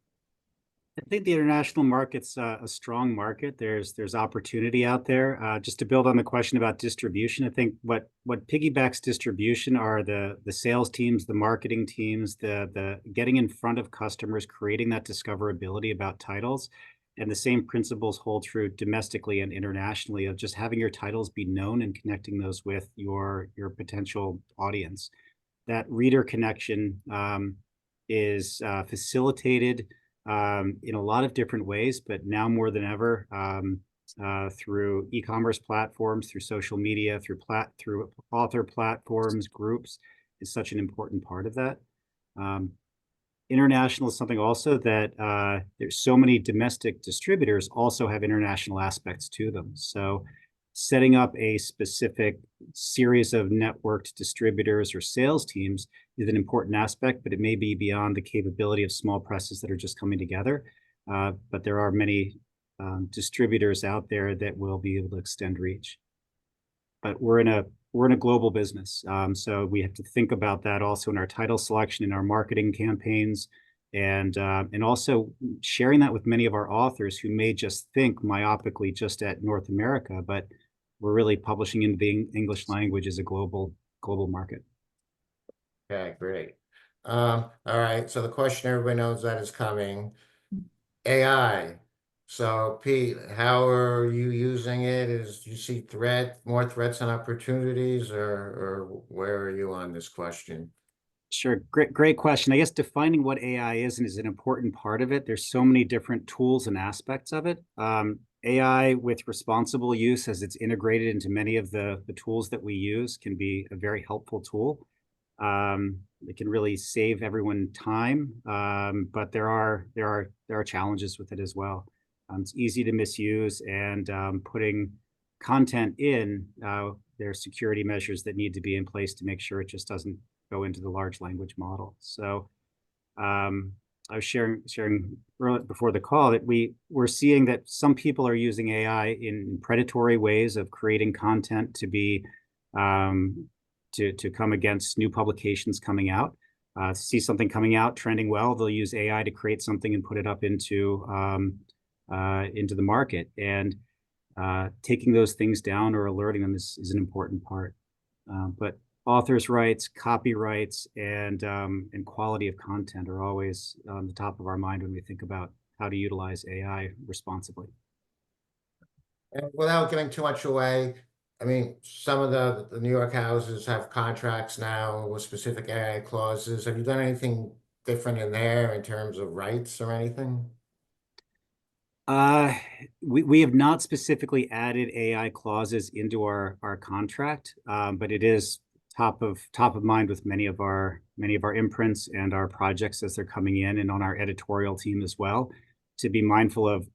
I think the international market's a strong market. There's opportunity out there. Just to build on the question about distribution, I think what piggybacks distribution are the sales teams, the marketing teams, the getting in front of customers, creating that discoverability about titles. And the same principles hold true domestically and internationally of just having your titles be known and connecting those with your potential audience. That reader connection is facilitated in a lot of different ways, but now more than ever through e-commerce platforms, through social media, through author platforms, groups is such an important part of that. International is something also that there's so many domestic distributors also have international aspects to them. So setting up a specific series of networked distributors or sales teams is an important aspect, but it may be beyond the capability of small presses that are just coming together. But there are many distributors out there that will be able to extend reach. But we're in a global business, so we have to think about that also in our title selection, in our marketing campaigns, and also sharing that with many of our authors who may just think myopically just at North America, but we're really publishing in the English language as a global market. Okay, great. All right, so the question everybody knows that is coming, AI. So Pete, how are you using it? Do you see more threats and opportunities, or where are you on this question? Sure, great question. I guess defining what AI is an important part of it. There's so many different tools and aspects of it. AI with responsible use as it's integrated into many of the tools that we use can be a very helpful tool. It can really save everyone time, but there are challenges with it as well. It's easy to misuse, and putting content in, there are security measures that need to be in place to make sure it just doesn't go into the large language model. So I was sharing before the call that we're seeing that some people are using AI in predatory ways of creating content to be to come against new publications coming out. See something coming out trending well, they'll use AI to create something and put it up into the market. And taking those things down or alerting them is an important part. But authors' rights, copyrights, and quality of content are always on the top of our mind when we think about how to utilize AI responsibly. And without giving too much away, I mean, some of the New York houses have contracts now with specific AI clauses. Have you done anything different in there in terms of rights or anything? We have not specifically added AI clauses into our contract, but it is top of mind with many of our imprints and our projects as they're coming in, and on our editorial team as well, to be mindful of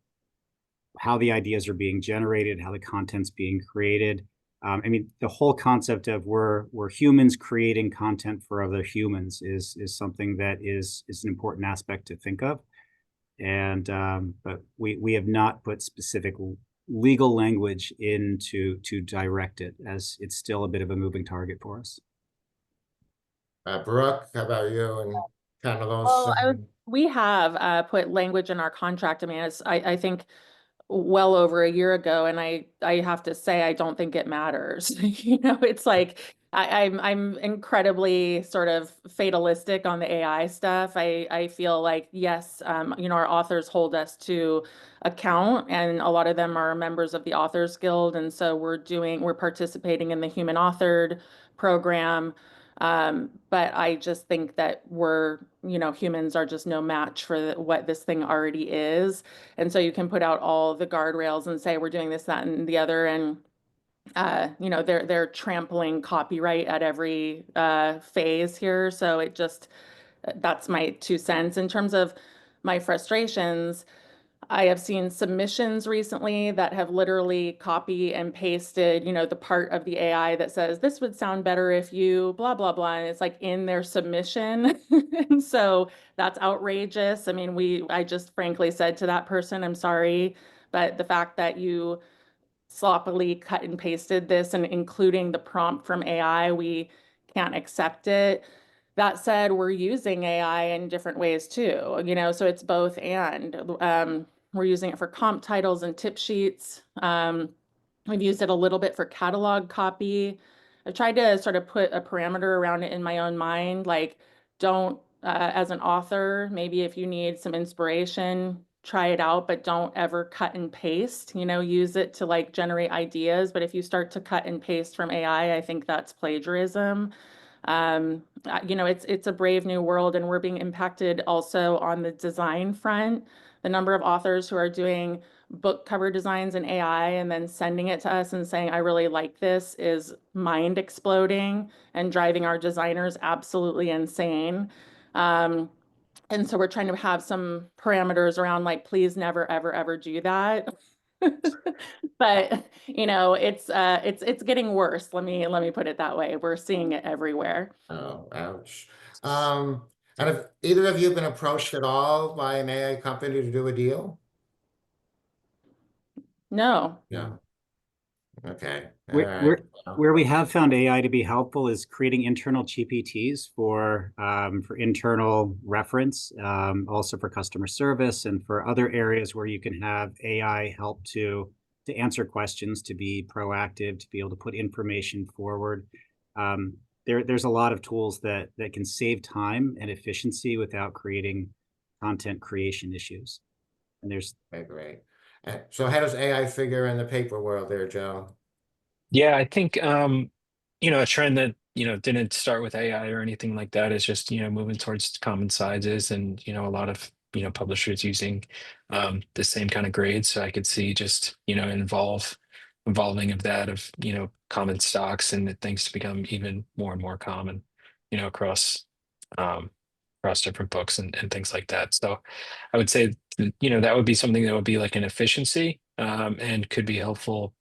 how the ideas are being generated, how the content's being created. I mean, the whole concept of we're humans creating content for other humans is something that is an important aspect to think of. And but we have not put specific legal language in to direct it, as it's still a bit of a moving target for us. Brooke, how about you and kind of those? Well, we have put language in our contract. I mean, I think well over a year ago, and I have to say I don't think it matters. You know, it's like I'm incredibly sort of fatalistic on the AI stuff. I feel like, yes, you know, our authors hold us to account, and a lot of them are members of the Authors Guild, and so we're participating in the Human Authored program. But I just think that you know, humans are just no match for what this thing already is. And so you can put out all the guardrails and say, we're doing this, that, and the other. And, you know, they're trampling copyright at every phase here. So that's my 2 cents. In terms of my frustrations, I have seen submissions recently that have literally copy and pasted, you know, the part of the AI that says, this would sound better if you blah, blah, blah. And it's like in their submission. And so that's outrageous. I mean, I just frankly said to that person, I'm sorry, but the fact that you sloppily cut and pasted this and including the prompt from AI, we can't accept it. That said, we're using AI in different ways too, so it's both and. We're using it for comp titles and tip sheets. We've used it a little bit for catalog copy. I've tried to sort of put a parameter around it in my own mind, like don't, as an author, maybe if you need some inspiration, try it out, but don't ever cut and paste, use it to like generate ideas. But if you start to cut and paste from AI, I think that's plagiarism. It's a brave new world, and we're being impacted also on the design front. The number of authors who are doing book cover designs in AI and then sending it to us and saying, I really like this, is mind exploding and driving our designers absolutely insane. And so we're trying to have some parameters around like, please never, ever, ever do that. But it's getting worse. Let me put it that way. We're seeing it everywhere. Oh, ouch. And have either of you been approached at all by an AI company to do a deal? No. No. Okay. All Where, right. where, where we have found AI to be helpful is creating internal GPTs for internal reference, also for customer service and for other areas where you can have AI help to answer questions, to be proactive, to be able to put information forward. There's a lot of tools that can save time and efficiency without creating content creation issues. And there's Okay, great. So how does AI figure in the paper world there, Joe? Yeah, I think a trend that didn't start with AI or anything like that is just moving towards common sizes, and a lot of publishers using the same kind of grades. So I could see just evolving of that, of common stocks, and that things to become even more and more common across um across different books and things like that. So I would say that would be something that would be like an efficiency, and could be helpful,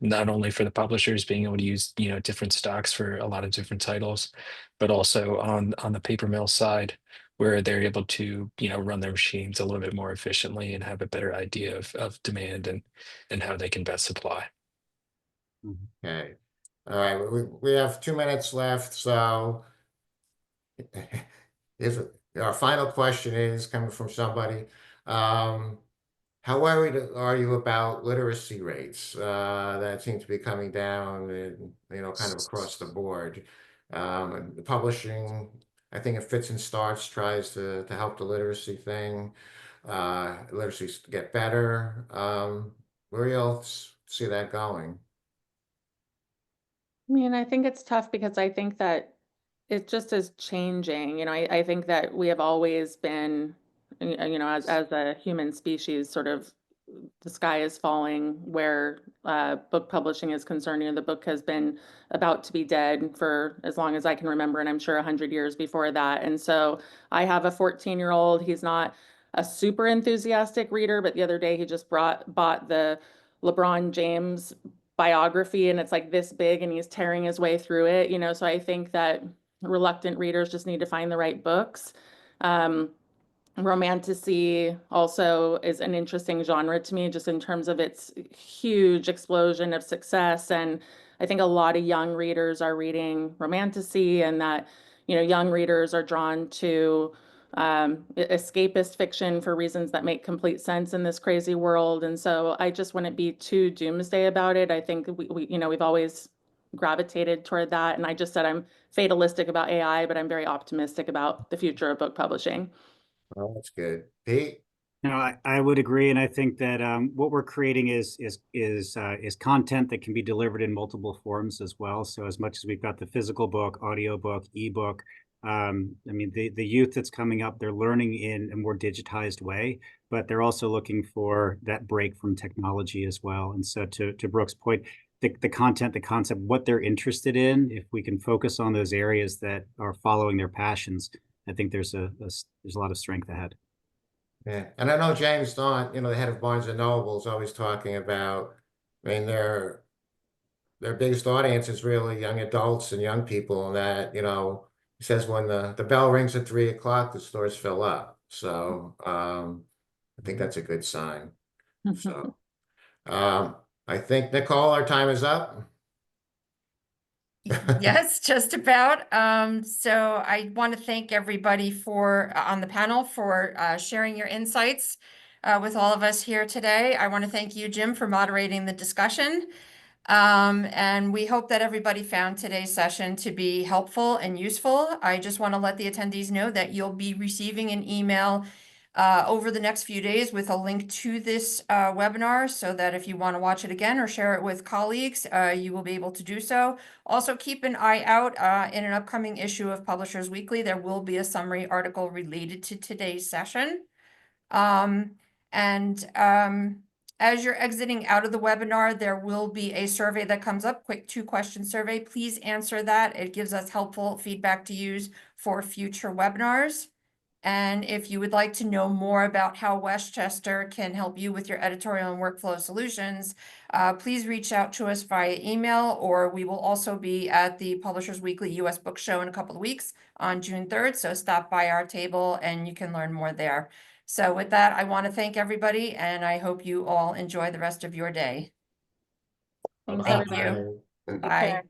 not only for the publishers being able to use, different stocks for a lot of different titles, but also on the paper mill side, where they're able to, run their machines a little bit more efficiently and have a better idea of demand and how they can best supply. Okay. All right. We have 2 minutes left. So here's our final question is coming from somebody. How worried are you about literacy rates that seem to be coming down, and, kind of across the board? And the publishing, I think it fits and starts, tries to help the literacy thing, literacy get better. Where do you all see that going? I mean, I think it's tough because I think that it just is changing. I think that we have always been, as a human species, sort of the sky is falling where book publishing is concerned. The book has been about to be dead for as long as I can remember, and I'm sure 100 years before that. And so I have a 14-year-old. He's not a super enthusiastic reader, but the other day he just bought the LeBron James biography, and it's like this big, and he's tearing his way through it. So I think that reluctant readers just need to find the right books. Romantasy also is an interesting genre to me, just in terms of its huge explosion of success. And I think a lot of young readers are reading romantasy, and that, young readers are drawn to escapist fiction for reasons that make complete sense in this crazy world. And so I just wouldn't be too doomsday about it. I think we've always gravitated toward that. And I just said I'm fatalistic about AI, but I'm very optimistic about the future of book publishing. Oh, that's good. Pete? No, I would agree, and I think that what we're creating is content that can be delivered in multiple forms as well. So as much as we've got the physical book, audiobook, ebook, I mean the youth that's coming up, they're learning in a more digitized way, but they're also looking for that break from technology as well. And so to Brooke's point, the content, the concept, what they're interested in, if we can focus on those areas that are following their passions, I think there's a lot of strength ahead. Yeah, and I know James Don, the head of Barnes and Noble, is always talking about, I mean, their biggest audience is really young adults and young people, and that, he says when the bell rings at 3 o'clock, the stores fill up. So I think that's a good sign. So I think, Nicole, our time is up. Yes, just about. So I want to thank everybody for on the panel for sharing your insights with all of us here today. I want to thank you, Jim, for moderating the discussion. And we hope that everybody found today's session to be helpful and useful. I just want to let the attendees know that you'll be receiving an email over the next few days with a link to this webinar, so that if you want to watch it again or share it with colleagues, you will be able to do so. Also, keep an eye out in an upcoming issue of Publishers Weekly. There will be a summary article related to today's session. As you're exiting out of the webinar, there will be a survey that comes up, quick 2-question survey. Please answer that. It gives us helpful feedback to use for future webinars. And if you would like to know more about how Westchester can help you with your editorial and workflow solutions, please reach out to us via email, or we will also be at the Publishers Weekly US Book Show in a couple of weeks on June 3rd. So stop by our table and you can learn more there. So with that, I want to thank everybody, and I hope you all enjoy the rest of your day. Thanks, Thank everybody. you. Bye. Bye.